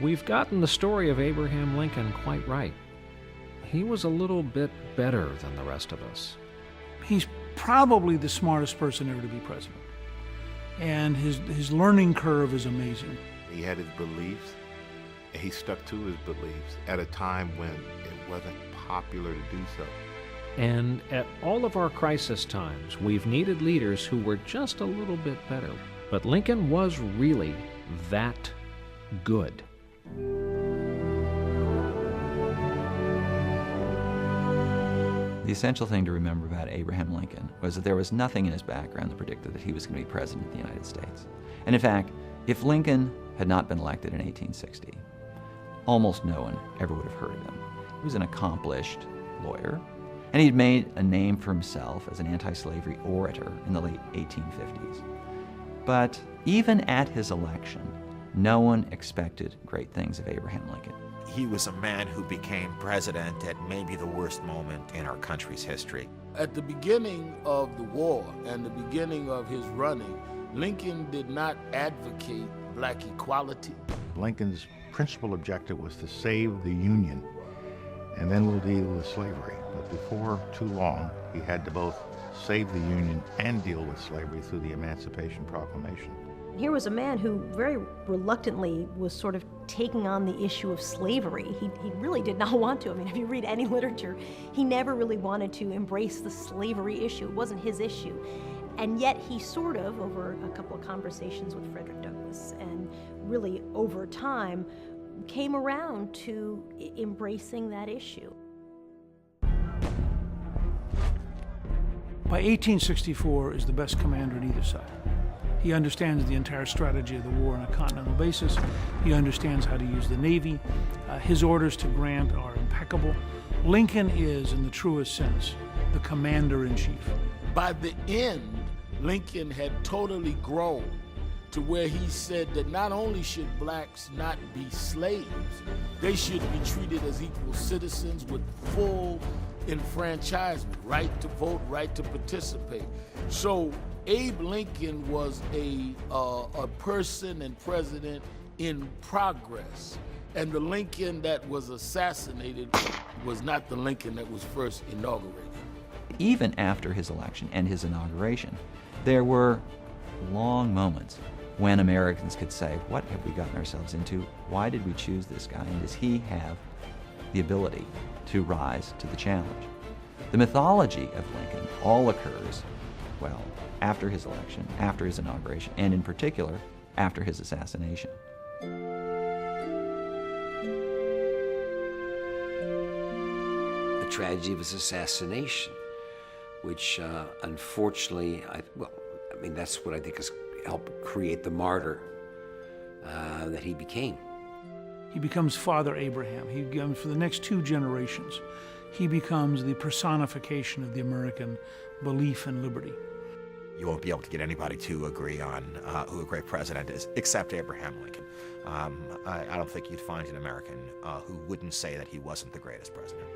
We've gotten the story of Abraham Lincoln quite right. He was a little bit better than the rest of us. He's probably the smartest person ever to be president. And his learning curve is amazing. He had his beliefs, and he stuck to his beliefs at a time when it wasn't popular to do so. And at all of our crisis times, we've needed leaders who were just a little bit better. But Lincoln was really that good. The essential thing to remember about Abraham Lincoln was that there was nothing in his background that predicted that he was going to be president of the United States. And in fact, if Lincoln had not been elected in 1860, almost no one ever would have heard of him. He was an accomplished lawyer, and he'd made a name for himself as an anti-slavery orator in the late 1850s. But even at his election, no one expected great things of Abraham Lincoln. He was a man who became president at maybe the worst moment in our country's history. At the beginning of the war and the beginning of his running, Lincoln did not advocate black equality. Lincoln's principal objective was to save the Union, and then we'll deal with slavery. But before too long, he had to both save the Union and deal with slavery through the Emancipation Proclamation. Here was a man who very reluctantly was sort of taking on the issue of slavery. He really did not want to. I mean, if you read any literature, he never really wanted to embrace the slavery issue. It wasn't his issue. And yet he sort of, over a couple of conversations with Frederick Douglass, and really over time, came around to embracing that issue. By 1864 is the best commander on either side. He understands the entire strategy of the war on a continental basis. He understands how to use the Navy. His orders to Grant are impeccable. Lincoln is, in the truest sense, the commander-in-chief. By the end, Lincoln had totally grown to where he said that not only should blacks not be slaves, they should be treated as equal citizens with full enfranchisement, right to vote, right to participate. So Abe Lincoln was a person and president in progress. And the Lincoln that was assassinated was not the Lincoln that was first inaugurated. Even after his election and his inauguration, there were long moments when Americans could say, what have we gotten ourselves into? Why did we choose this guy? And does he have the ability to rise to the challenge? The mythology of Lincoln all occurs, well, after his election, after his inauguration, and in particular, after his assassination. The tragedy of his assassination, which unfortunately, that's what I think has helped create the martyr that he became. He becomes Father Abraham. He becomes, for the next 2 generations, he becomes the personification of the American belief in liberty. You won't be able to get anybody to agree on who a great president is, except Abraham Lincoln. I don't think you'd find an American who wouldn't say that he wasn't the greatest president.